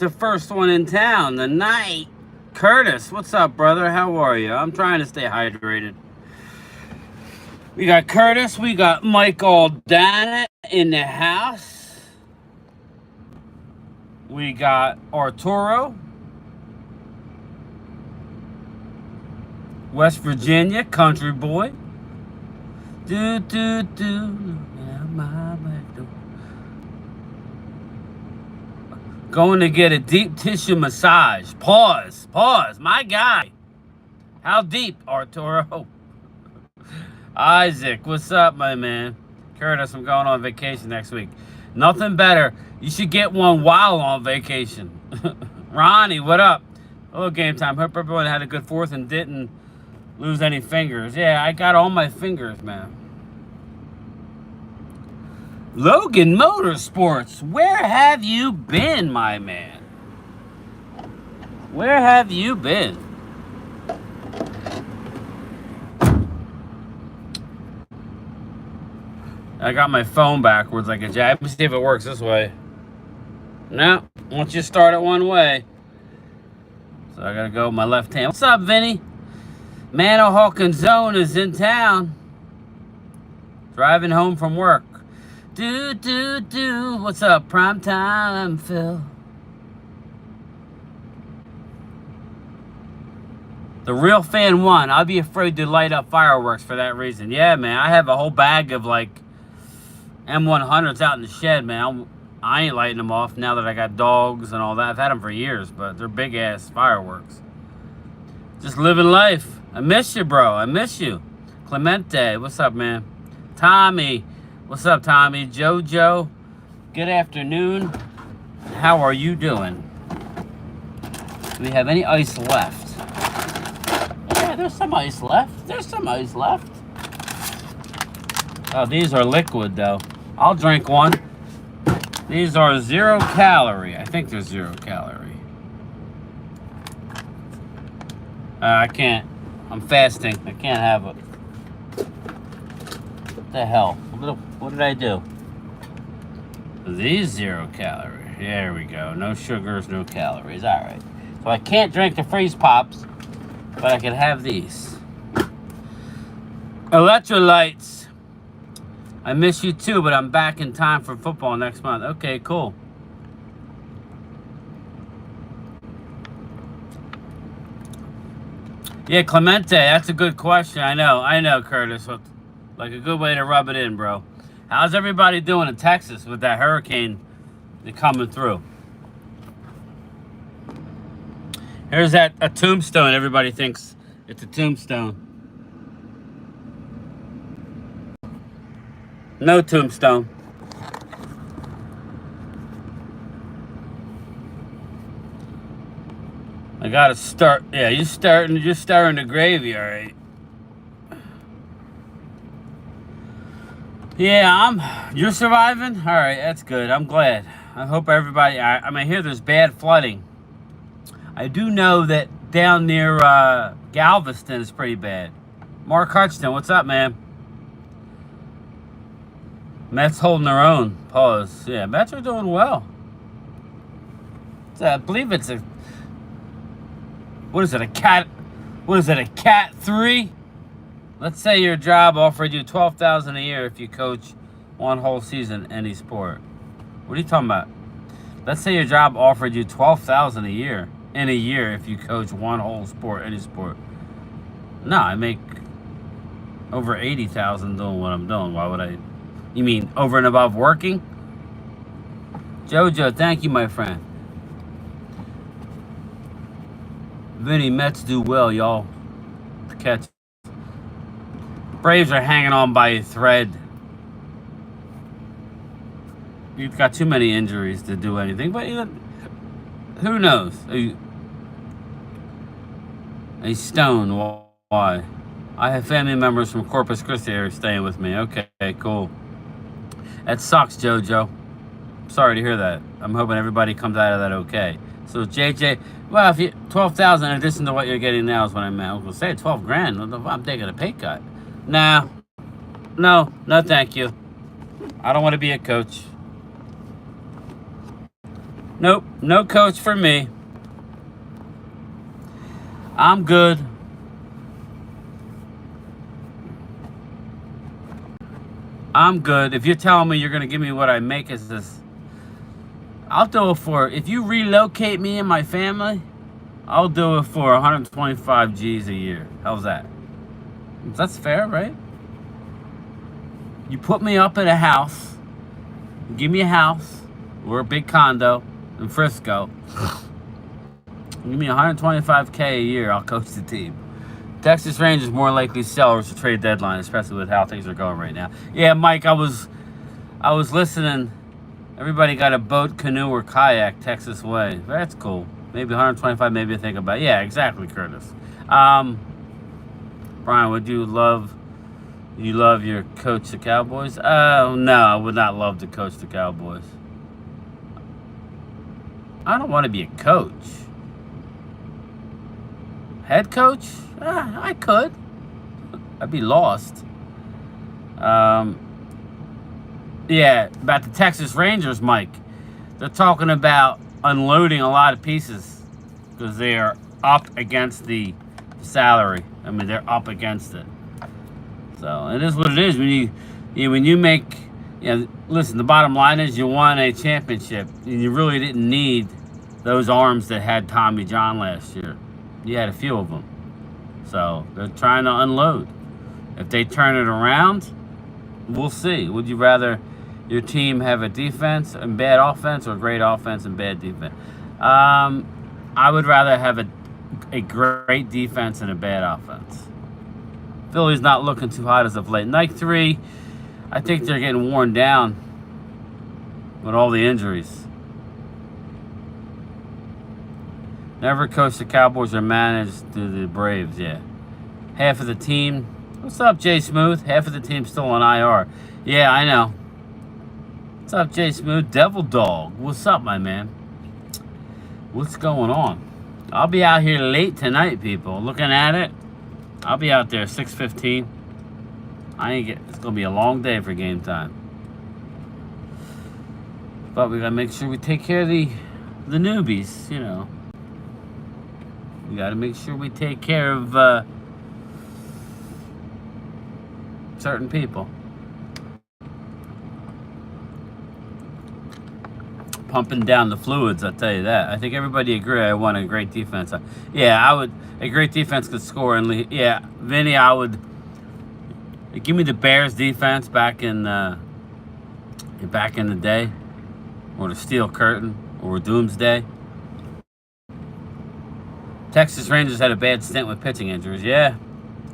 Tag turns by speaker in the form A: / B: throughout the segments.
A: the first one in town, the night. Curtis, what's up, brother? How are you? I'm trying to stay hydrated. We got Curtis. We got Mike Aldana in the house. We got Arturo. West Virginia, country boy. Do, do, do. Going to get a deep tissue massage. Pause. My guy. How deep, Arturo? Isaac, what's up, my man? Curtis, I'm going on vacation next week. Nothing better. You should get one while on vacation. Ronnie, what up? Hello, game time. Hope everyone had a good fourth and didn't lose any fingers. Yeah, I got all my fingers, man. Logan Motorsports, where have you been, my man? Where have you been? I got my phone backwards like a jack. Let me see if it works this way. No, once you start it one way. So I gotta go with my left hand. What's up, Vinny? Manahawkin Zone is in town. Driving home from work. Do. What's up, prime time, Phil? The real fan won. I'd be afraid to light up fireworks for that reason. Yeah, man. I have a whole bag of like M100s out in the shed, man. I ain't lighting them off now that I got dogs and all that. I've had them for years, but they're big ass fireworks. Just living life. I miss you, bro. I miss you. Clemente, what's up, man? Tommy. What's up, Tommy? Jojo, good afternoon. How are you doing? Do we have any ice left? Yeah, there's some ice left. Oh, these are liquid, though. I'll drink one. These are 0 calorie. I think they're 0 calorie. I can't. I'm fasting. I can't have it. What the hell? What did I do? These 0 calorie. There we go. No sugars, no calories. All right. So I can't drink the freeze pops, but I can have these. Electrolytes. I miss you too, but I'm back in time for football next month. Okay, cool. Yeah, Clemente, that's a good question. I know, Curtis. Like a good way to rub it in, bro. How's everybody doing in Texas with that hurricane coming through? Here's a tombstone. Everybody thinks it's a tombstone. No tombstone. I gotta start. Yeah, you're stirring the gravy, all right. Yeah, you're surviving? All right, that's good. I'm glad. I hope everybody, I mean, I hear there's bad flooding. I do know that down near Galveston is pretty bad. Mark Hutchton, what's up, man? Mets holding their own. Pause. Yeah, Mets are doing well. I believe it's a cat 3? Let's say your job offered you $12,000 a year if you coach one whole season any sport. What are you talking about? Let's say your job offered you $12,000 a year in a year if you coach one whole sport, any sport. No, I make over $80,000 doing what I'm doing. Why would I? You mean over and above working? Jojo, thank you, my friend. Vinny, Mets do well, y'all. Catch. Braves are hanging on by a thread. You've got too many injuries to do anything, but who knows? A stone. Why? I have family members from Corpus Christi area staying with me. Okay, cool. That sucks, Jojo. Sorry to hear that. I'm hoping everybody comes out of that okay. So JJ, well, if you 12,000 in addition to what you're getting now is what I meant. I was gonna say 12 grand. I'm taking a pay cut. Nah, no, thank you. I don't want to be a coach. Nope, no coach for me. I'm good. I'm good. If you're telling me you're going to give me what I make as this, I'll do it for, if you relocate me and my family, I'll do it for 125 G's a year. How's that? That's fair, right? You put me up at a house, give me a house or a big condo in Frisco, give me 125K a year, I'll coach the team. Texas Rangers more likely sellers to trade deadline, especially with how things are going right now. Yeah, Mike, I was listening. Everybody got a boat, canoe, or kayak Texas way. That's cool. Maybe 125, maybe I think about it. Yeah, exactly, Curtis. Brian, would you love your coach the Cowboys? No, I would not love to coach the Cowboys. I don't want to be a coach. Head coach? I could. I'd be lost. Yeah, about the Texas Rangers, Mike. They're talking about unloading a lot of pieces because they are up against the salary. I mean, they're up against it. So it is what it is. When you make, listen. The bottom line is you won a championship, and you really didn't need those arms that had Tommy John last year. You had a few of them. So they're trying to unload. If they turn it around, we'll see. Would you rather your team have a defense and bad offense, or great offense and bad defense? I would rather have a great defense and a bad offense. Philly's not looking too hot as of late. Night 3, I think they're getting worn down with all the injuries. Never coached the Cowboys or managed the Braves, yeah. Half of the team. What's up, Jay Smooth? Half of the team's still on IR. Yeah, I know. What's up, Jay Smooth? Devil Dog. What's up, my man? What's going on? I'll be out here late tonight, people. Looking at it. I'll be out there 6:15. It's gonna be a long day for game time. But we gotta make sure we take care of the newbies, We gotta make sure we take care of certain people. Pumping down the fluids, I'll tell you that. I think everybody agree I want a great defense. Yeah, a great defense could score. And yeah, Vinny, I would give me the Bears defense back in the day, or the Steel Curtain, or Doomsday. Texas Rangers had a bad stint with pitching injuries. Yeah,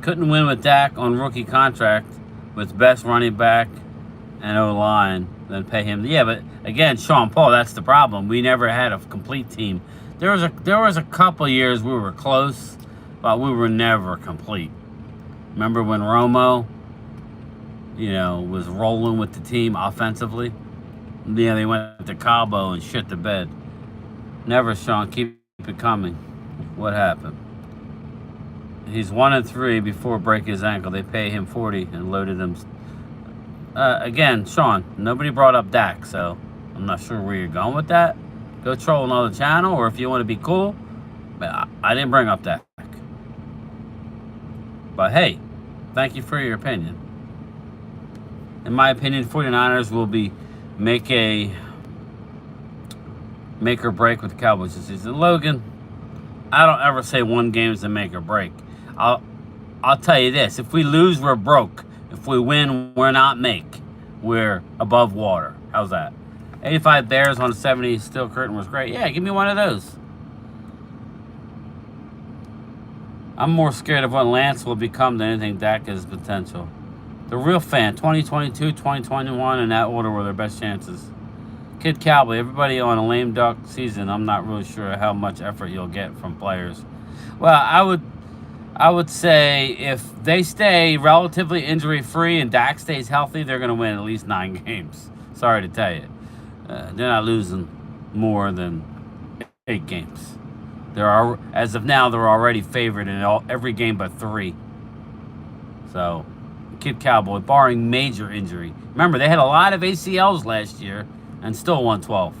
A: couldn't win with Dak on rookie contract with best running back and O-line. Then pay him. Yeah, but again, Sean Paul, that's the problem. We never had a complete team. There was a couple years we were close, but we were never complete. Remember when Romo, was rolling with the team offensively? Yeah, they went to Cabo and shit the bed. Never, Sean. Keep it coming. What happened? He's 1-3 before breaking his ankle. They pay him $40 and loaded him. Again, Sean, nobody brought up Dak, so I'm not sure where you're going with that. Go troll another channel, or if you want to be cool, but I didn't bring up Dak. But hey, thank you for your opinion. In my opinion, 49ers will make or break with the Cowboys this season. Logan, I don't ever say one game is a make or break. I'll tell you this: if we lose, we're broke. If we win, we're not make. We're above water. How's that? 85 Bears on 70 Steel Curtain was great. Yeah, give me one of those. I'm more scared of what Lance will become than anything Dak has potential. The Real Fan, 2022, 2021, in that order were their best chances. Kid Cowboy, everybody on a lame duck season, I'm not really sure how much effort you'll get from players. Well, I would say if they stay relatively injury-free and Dak stays healthy, they're going to win at least 9 games. Sorry to tell you. They're not losing more than 8 games. As of now, they're already favored in every game but 3. So, Kid Cowboy, barring major injury. Remember, they had a lot of ACLs last year and still won 12.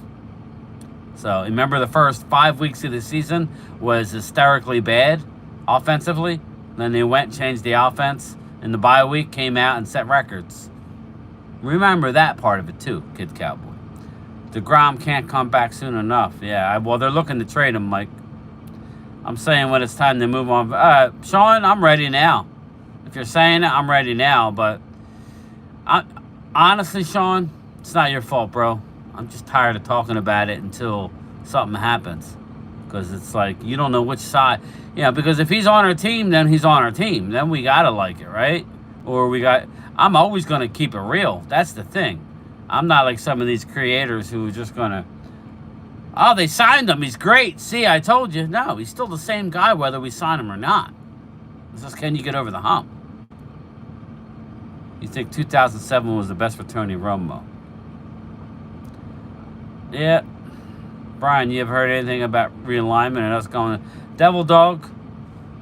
A: So remember, the first 5 weeks of the season was hysterically bad offensively. Then they went and changed the offense. And the bye week came out and set records. Remember that part of it too, Kid Cowboy. DeGrom can't come back soon enough. Yeah, well, they're looking to trade him, Mike. I'm saying when it's time to move on. Sean, I'm ready now. If you're saying it, I'm ready now. But honestly, Sean, it's not your fault, bro. I'm just tired of talking about it until something happens. Because it's like, you don't know which side. Because if he's on our team, then he's on our team. Then we got to like it, right? I'm always going to keep it real. That's the thing. I'm not like some of these creators who are just going to, oh, they signed him. He's great. See, I told you. No, he's still the same guy whether we sign him or not. It's just, can you get over the hump? You think 2007 was the best for Tony Romo? Yeah. Brian, you ever heard anything about realignment and us going Devil Dog?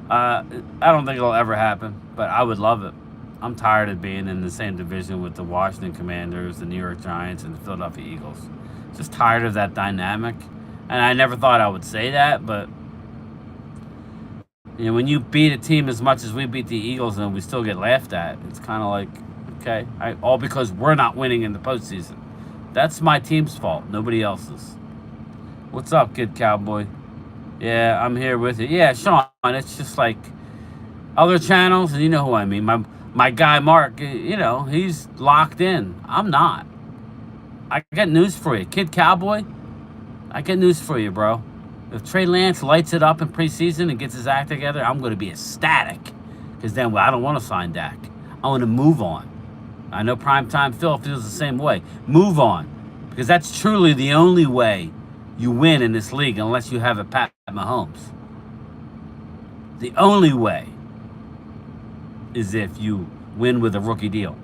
A: I don't think it'll ever happen, but I would love it. I'm tired of being in the same division with the Washington Commanders, the New York Giants, and the Philadelphia Eagles. Just tired of that dynamic. And I never thought I would say that, but when you beat a team as much as we beat the Eagles and we still get laughed at, it's kind of like, okay, all because we're not winning in the postseason. That's my team's fault, nobody else's. What's up, Kid Cowboy? Yeah, I'm here with you. Yeah, Sean, it's just like other channels, and you know who I mean. My guy Mark, he's locked in. I'm not. I got news for you. Kid Cowboy, I got news for you, bro. If Trey Lance lights it up in preseason and gets his act together, I'm going to be ecstatic. Because then I don't want to sign Dak. I want to move on. I know Primetime Phil feels the same way. Move on. Because that's truly the only way you win in this league unless you have a Pat Mahomes. The only way is if you win with a rookie deal.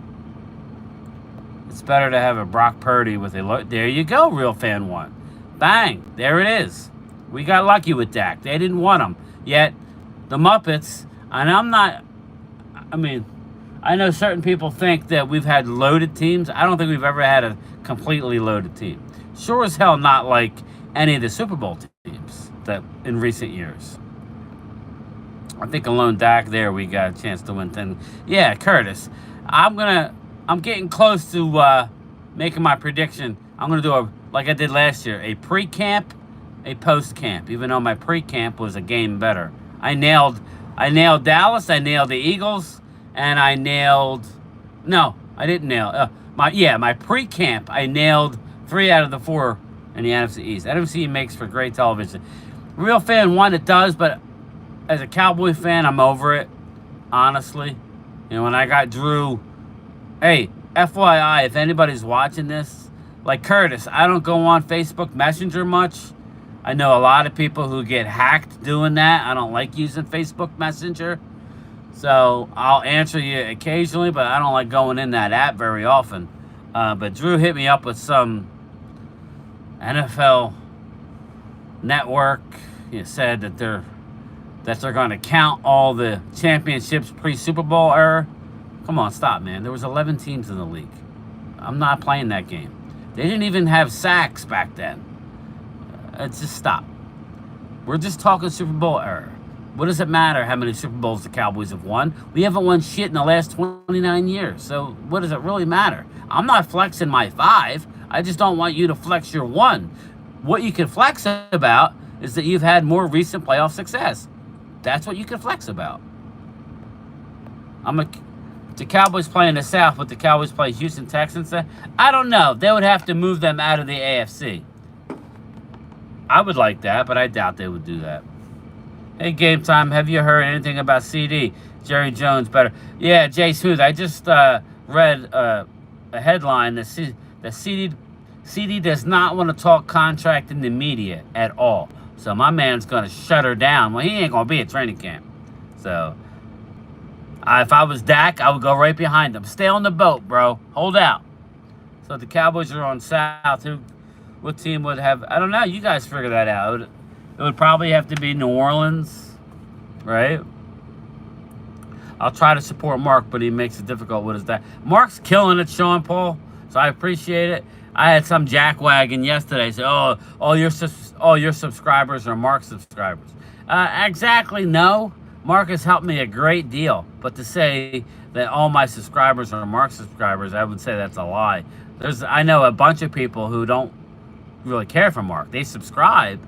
A: It's better to have a Brock Purdy with a... There you go, Real Fan 1. Bang. There it is. We got lucky with Dak. They didn't want him. Yet, the Muppets... And I know certain people think that we've had loaded teams. I don't think we've ever had a completely loaded team. Sure as hell not like any of the Super Bowl teams that in recent years. I think alone Dak there we got a chance to win 10. Yeah, Curtis. I'm getting close to making my prediction. I'm gonna do like I did last year, a pre-camp, a post-camp, even though my pre-camp was a game better. I nailed Dallas, I nailed the Eagles, and I nailed I didn't nail my pre-camp, I nailed 3 out of the 4 in the NFC East. NFC makes for great television. Real Fan 1, it does, but as a Cowboy fan, I'm over it, honestly. When I got Drew, hey, FYI, if anybody's watching this, like Curtis, I don't go on Facebook Messenger much. I know a lot of people who get hacked doing that. I don't like using Facebook Messenger. So I'll answer you occasionally, but I don't like going in that app very often. But Drew hit me up with some NFL network. He said that they're going to count all the championships pre-Super Bowl era. Come on, stop, man. There was 11 teams in the league. I'm not playing that game. They didn't even have sacks back then. Just stop. We're just talking Super Bowl era. What does it matter how many Super Bowls the Cowboys have won? We haven't won shit in the last 29 years. So what does it really matter? I'm not flexing my 5. I just don't want you to flex your 1. What you can flex about is that you've had more recent playoff success. That's what you can flex about. The Cowboys play in the South, but the Cowboys play Houston Texans. I don't know. They would have to move them out of the AFC. I would like that, but I doubt they would do that. Hey, Game Time, have you heard anything about CD? Jerry Jones better. Yeah, Jay Smooth, I just read a headline that CD does not want to talk contract in the media at all. So my man's going to shut her down. Well, he ain't going to be at training camp. So if I was Dak, I would go right behind him. Stay on the boat, bro. Hold out. So the Cowboys are on South. What team would have... I don't know. You guys figure that out. It would probably have to be New Orleans, right? I'll try to support Mark, but he makes it difficult. What is that? Mark's killing it, Sean Paul. So I appreciate it. I had some jackwagon yesterday say, "Oh, all your subscribers are Mark subscribers." Exactly, no. Mark has helped me a great deal, but to say that all my subscribers are Mark subscribers, I would say that's a lie. I know a bunch of people who don't really care for Mark. They subscribe,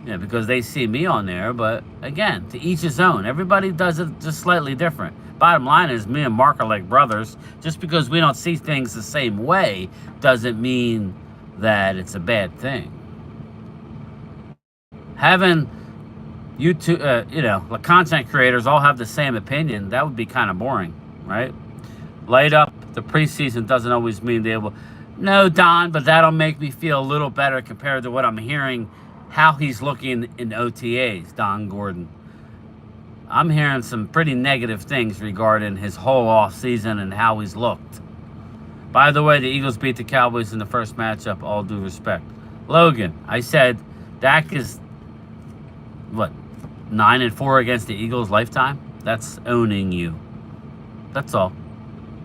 A: because they see me on there. But again, to each his own. Everybody does it just slightly different. Bottom line is, me and Mark are like brothers. Just because we don't see things the same way doesn't mean that it's a bad thing. Having YouTube, the content creators all have the same opinion, that would be kind of boring, right? Light up the preseason doesn't always mean they will. No, Don, but that'll make me feel a little better compared to what I'm hearing, how he's looking in OTAs, Don Gordon. I'm hearing some pretty negative things regarding his whole offseason and how he's looked. By the way, the Eagles beat the Cowboys in the first matchup, all due respect. Logan, I said Dak is, 9-4 against the Eagles lifetime? That's owning you. That's all.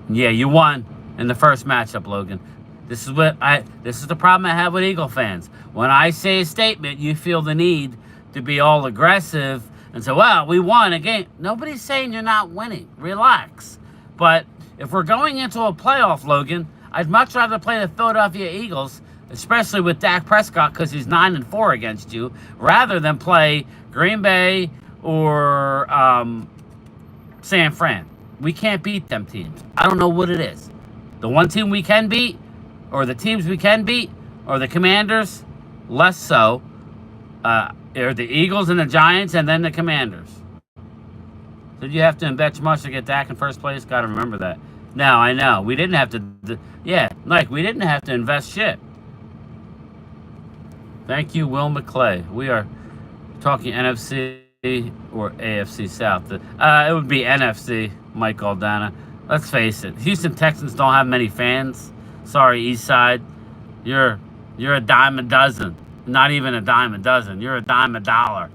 A: Yeah, you won in the first matchup, Logan. This is the problem I have with Eagle fans. When I say a statement, you feel the need to be all aggressive and say, well, we won a game. Nobody's saying you're not winning. Relax. But if we're going into a playoff, Logan, I'd much rather play the Philadelphia Eagles, especially with Dak Prescott, because he's 9-4 against you, rather than play Green Bay or San Fran. We can't beat them teams. I don't know what it is. The one team we can beat, or the teams we can beat, or the Commanders, less so. Or the Eagles and the Giants, and then the Commanders. Did you have to invest much to get Dak in first place? Got to remember that. Now, I know. We didn't have to... we didn't have to invest shit. Thank you, Will McClay. We are talking NFC or AFC South. It would be NFC, Mike Aldana. Let's face it. Houston Texans don't have many fans. Sorry, East Side. You're a dime a dozen. Not even a dime a dozen. You're a dime a dollar.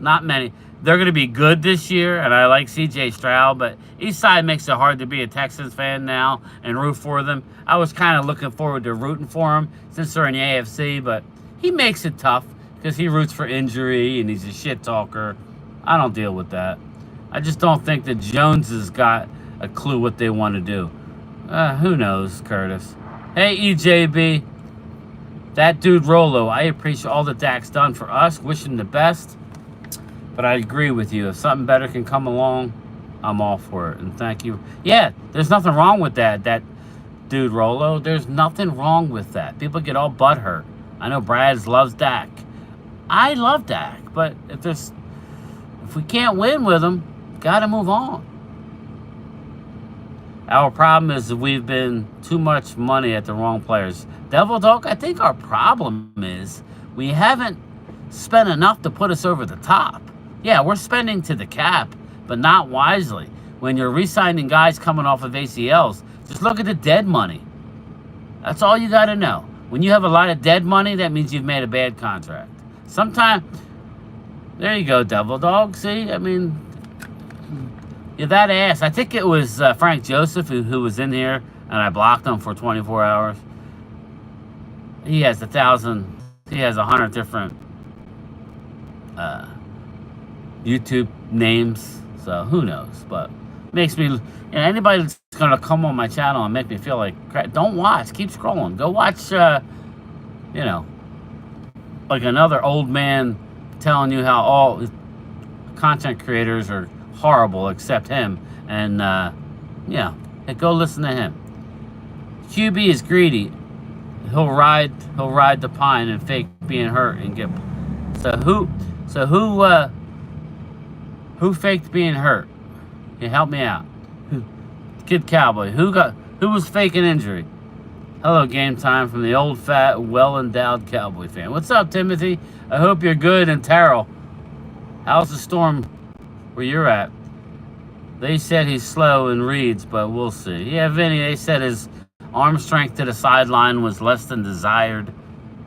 A: Not many. They're going to be good this year, and I like C.J. Stroud, but East Side makes it hard to be a Texans fan now and root for them. I was kind of looking forward to rooting for them since they're in the AFC, but he makes it tough because he roots for injury and he's a shit talker. I don't deal with that. I just don't think that Jones has got a clue what they want to do. Who knows, Curtis? Hey, EJB. That dude Rolo, I appreciate all that Dak's done for us. Wish him the best. But I agree with you. If something better can come along, I'm all for it. And thank you. Yeah, there's nothing wrong with that dude Rolo. There's nothing wrong with that. People get all butthurt. I know Brad loves Dak. I love Dak. But if we can't win with him, got to move on. Our problem is that we've been too much money at the wrong players. Devil Dog, I think our problem is we haven't spent enough to put us over the top. Yeah, we're spending to the cap, but not wisely. When you're re-signing guys coming off of ACLs, just look at the dead money. That's all you got to know. When you have a lot of dead money, that means you've made a bad contract. Sometimes, there you go, Devil Dog. See, I mean, you're that ass. I think it was Frank Joseph who was in here, and I blocked him for 24 hours. He has 100 different YouTube names, so who knows? But makes me, anybody that's gonna come on my channel and make me feel like crap, don't watch. Keep scrolling. Go watch, like another old man telling you how all content creators are horrible except him, and go listen to him. QB is greedy. He'll ride the pine and fake being hurt and get. So who faked being hurt? Can you help me out? Kid Cowboy. Who was faking injury? Hello, Game Time from the old fat, well-endowed Cowboy fan. What's up, Timothy? I hope you're good. And Terrell, how's the storm where you're at? They said he's slow and reads, but we'll see. Yeah, Vinny, they said his arm strength to the sideline was less than desired.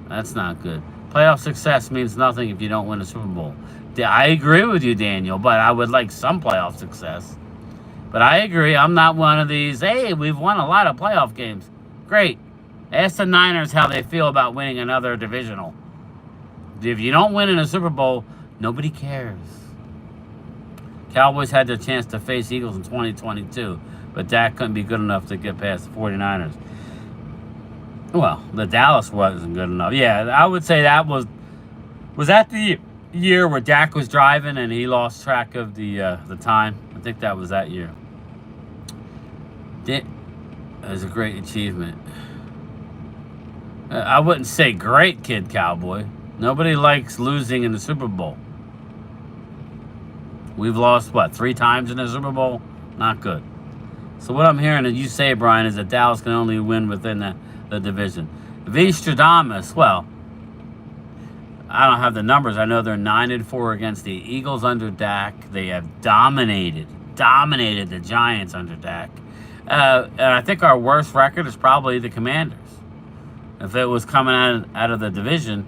A: That's not good. Playoff success means nothing if you don't win a Super Bowl. I agree with you, Daniel, but I would like some playoff success. But I agree. I'm not one of these, hey, we've won a lot of playoff games. Great. Ask the Niners how they feel about winning another divisional. If you don't win in a Super Bowl, nobody cares. Cowboys had their chance to face Eagles in 2022, but Dak couldn't be good enough to get past the 49ers. Well, the Dallas wasn't good enough. Yeah, I would say that was that the year where Dak was driving and he lost track of the time. I think that was that year. That was a great achievement. I wouldn't say great, Kid Cowboy. Nobody likes losing in the Super Bowl. We've lost, what, 3 times in the Super Bowl? Not good. So what I'm hearing that you say, Brian, is that Dallas can only win within the division. Stradamus, well, I don't have the numbers. I know they're 9-4 against the Eagles under Dak. They have dominated the Giants under Dak. And I think our worst record is probably the Commanders. If it was coming out of the division,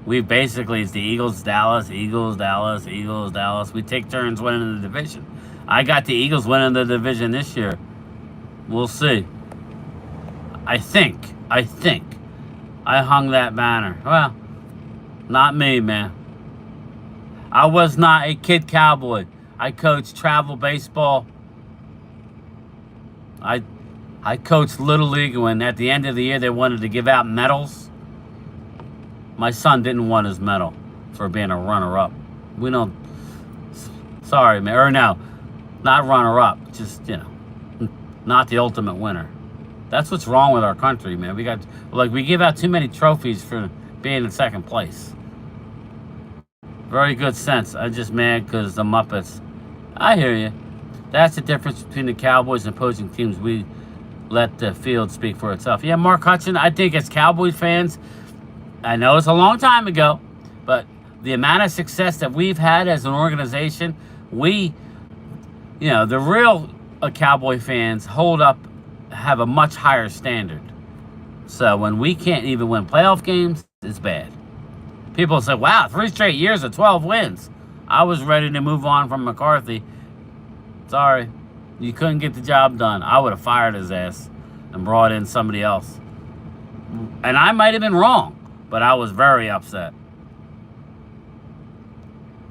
A: we basically, it's the Eagles, Dallas, Eagles, Dallas, Eagles, Dallas. We take turns winning the division. I got the Eagles winning the division this year. We'll see. I think I hung that banner. Well, not me, man. I was not a Kid Cowboy. I coached travel baseball. I coached Little League when at the end of the year they wanted to give out medals. My son didn't want his medal for being a runner-up. We don't... Sorry, man. Or no, not runner-up. Just, not the ultimate winner. That's what's wrong with our country, man. We give out too many trophies for being in second place. Very good sense. I'm just mad because the Muppets. I hear you. That's the difference between the Cowboys and opposing teams. We let the field speak for itself. Yeah, Mark Hutchin, I think as Cowboys fans, I know it's a long time ago, but the amount of success that we've had as an organization, the real Cowboy fans have a much higher standard. So when we can't even win playoff games, it's bad. People say, wow, 3 straight years of 12 wins. I was ready to move on from McCarthy. Sorry, you couldn't get the job done. I would have fired his ass and brought in somebody else. And I might have been wrong, but I was very upset.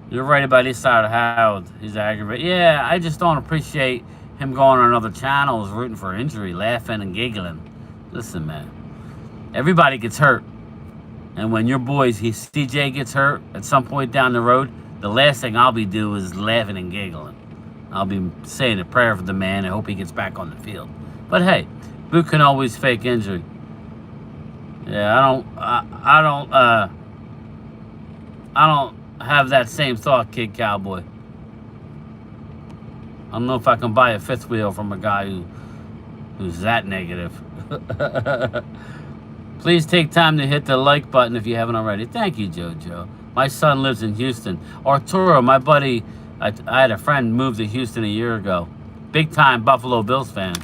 A: You're right about his side of Howard. He's aggravated. Yeah, I just don't appreciate him going on other channels, rooting for injury, laughing and giggling. Listen, man, everybody gets hurt. And when your boys, CJ gets hurt at some point down the road, the last thing I'll be doing is laughing and giggling. I'll be saying a prayer for the man and hope he gets back on the field. But hey, Boot can always fake injury. Yeah, I don't have that same thought, Kid Cowboy. I don't know if I can buy a 5th wheel from a guy who's that negative. Please take time to hit the like button if you haven't already. Thank you, JoJo. My son lives in Houston. Arturo, my buddy, I had a friend move to Houston a year ago. Big time Buffalo Bills fan.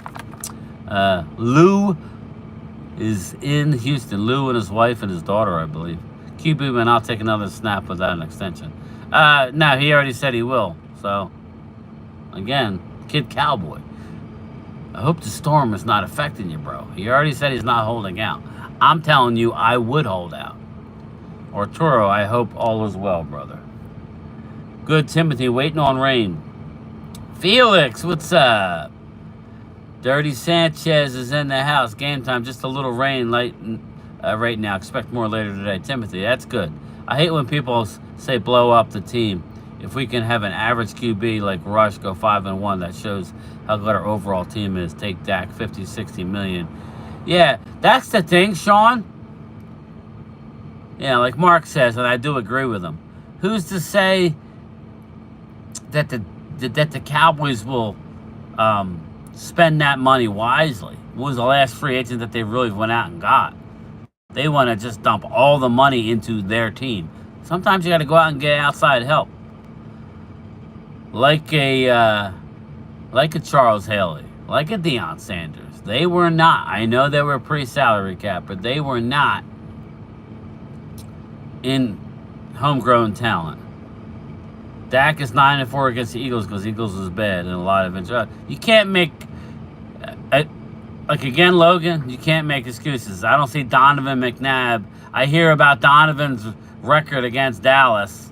A: Lou is in Houston. Lou and his wife and his daughter, I believe. QB, man, I'll take another snap without an extension. No, he already said he will. So, again, Kid Cowboy. I hope the storm is not affecting you, bro. He already said he's not holding out. I'm telling you, I would hold out. Arturo, I hope all is well, brother. Good, Timothy, waiting on rain. Felix, what's up? Dirty Sanchez is in the house. Game time, just a little rain right now. Expect more later today. Timothy, that's good. I hate when people say blow up the team. If we can have an average QB like Rush go 5-1, that shows how good our overall team is. Take Dak 50, 60 million. Yeah, that's the thing, Sean. Yeah, like Mark says, and I do agree with him. Who's to say that the Cowboys will spend that money wisely? What was the last free agent that they really went out and got? They want to just dump all the money into their team. Sometimes you got to go out and get outside help. Like a Charles Haley, like a Deion Sanders. They were not. I know they were pre-salary cap, but they were not in homegrown talent. Dak is 9-4 against the Eagles because Eagles is bad and a lot of injuries. You can't make Like, again, Logan, you can't make excuses. I don't see Donovan McNabb. I hear about Donovan's record against Dallas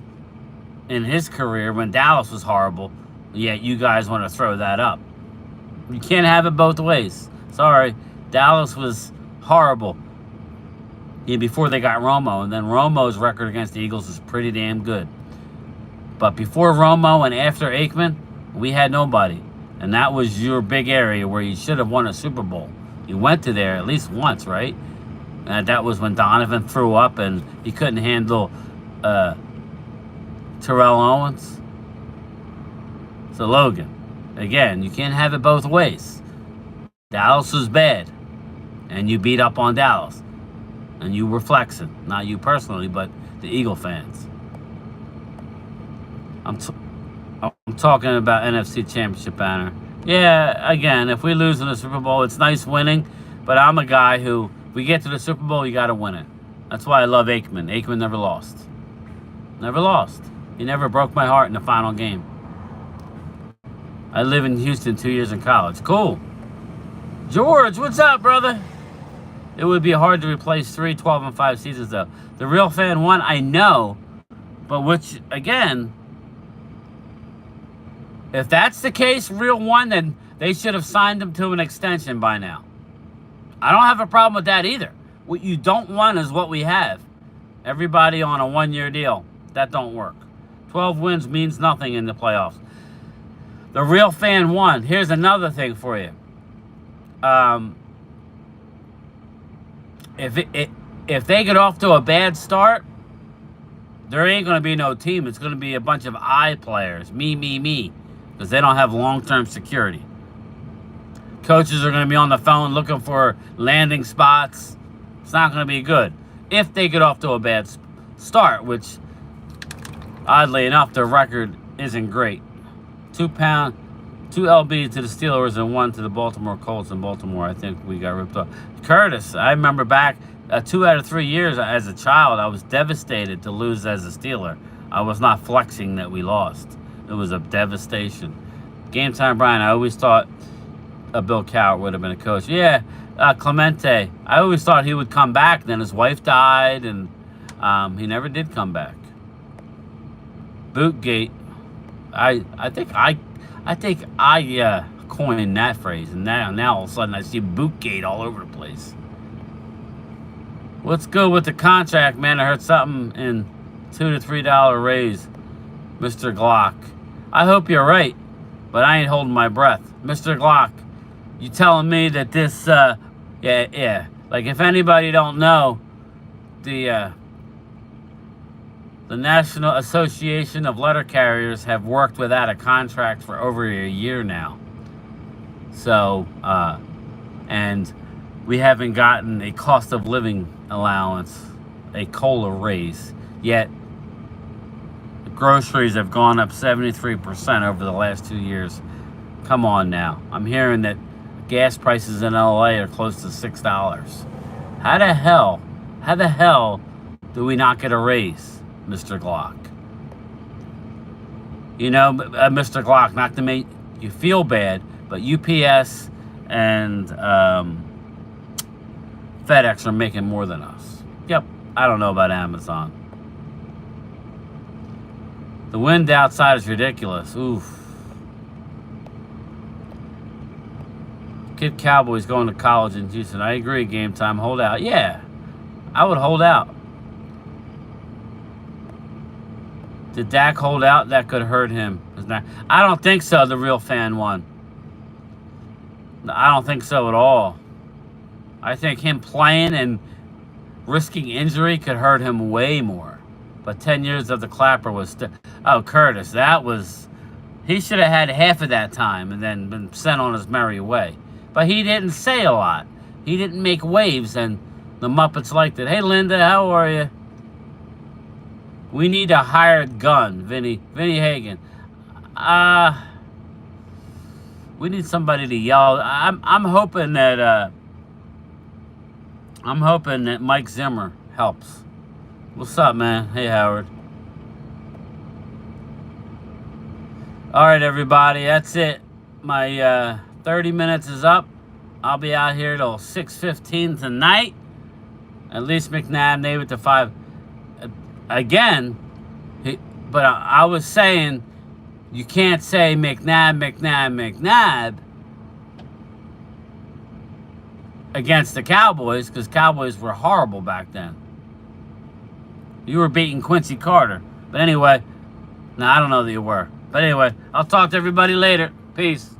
A: in his career when Dallas was horrible, yet you guys want to throw that up. You can't have it both ways. Sorry. Dallas was horrible before they got Romo, and then Romo's record against the Eagles is pretty damn good. But before Romo and after Aikman, we had nobody. And that was your big area where you should have won a Super Bowl. You went to there at least once, right? And that was when Donovan threw up and he couldn't handle Terrell Owens. So, Logan, again, you can't have it both ways. Dallas was bad, and you beat up on Dallas. And you were flexing. Not you personally, but the Eagle fans. I'm talking about NFC Championship banner. Yeah, again, if we lose in the Super Bowl, it's nice winning, but I'm a guy who, if we get to the Super Bowl, you got to win it. That's why I love Aikman. Aikman never lost. Never lost. He never broke my heart in the final game. I lived in Houston 2 years in college. Cool. George, what's up, brother? It would be hard to replace 3 12-5 seasons, though. The real fan won, I know, but which, again, if that's the case, real one, then they should have signed him to an extension by now. I don't have a problem with that either. What you don't want is what we have. Everybody on a one-year deal. That don't work. 12 wins means nothing in the playoffs. The real fan won. Here's another thing for you. If they get off to a bad start, there ain't going to be no team. It's going to be a bunch of I players. Me. Because they don't have long-term security. Coaches are going to be on the phone looking for landing spots. It's not going to be good. If they get off to a bad start, which, oddly enough, their record isn't great. 2 LBs to the Steelers and 1 to the Baltimore Colts in Baltimore. I think we got ripped off. Curtis, I remember back 2 out of 3 years as a child, I was devastated to lose as a Steeler. I was not flexing that we lost. It was a devastation. Game time, Brian. I always thought Bill Cowher would have been a coach. Yeah, Clemente. I always thought he would come back. Then his wife died, and he never did come back. Bootgate. I think I coined that phrase, and now all of a sudden I see Bootgate all over the place. What's good with the contract, man? I heard something in $2 to $3 raise, Mr. Glock. I hope you're right, but I ain't holding my breath. Mr. Glock, you telling me that this, yeah. Like, if anybody don't know, the National Association of Letter Carriers have worked without a contract for over a year now. So, and we haven't gotten a cost of living allowance, a COLA raise, yet groceries have gone up 73% over the last 2 years. Come on now. I'm hearing that gas prices in LA are close to $6. How the hell do we not get a raise, Mr. Glock? You know, Mr. Glock, not to make you feel bad, but UPS and FedEx are making more than us. Yep, I don't know about Amazon. The wind outside is ridiculous. Oof. Kid Cowboys going to college in Houston. I agree, game time. Hold out. Yeah, I would hold out. Did Dak hold out? That could hurt him. I don't think so, the real fan won. I don't think so at all. I think him playing and risking injury could hurt him way more. But 10 years of the clapper was... Oh, Curtis, that was... He should have had half of that time and then been sent on his merry way. But he didn't say a lot. He didn't make waves, and the Muppets liked it. Hey, Linda, how are you? We need a hired gun, Vinny Hagen. We need somebody to yell. I'm hoping that Mike Zimmer helps. What's up, man? Hey, Howard. All right, everybody. That's it. My 30 minutes is up. I'll be out here till 6:15 tonight. At least McNabb made it to 5. Again, but I was saying you can't say McNabb against the Cowboys because Cowboys were horrible back then. You were beating Quincy Carter. But anyway, no, I don't know that you were. But anyway, I'll talk to everybody later. Peace.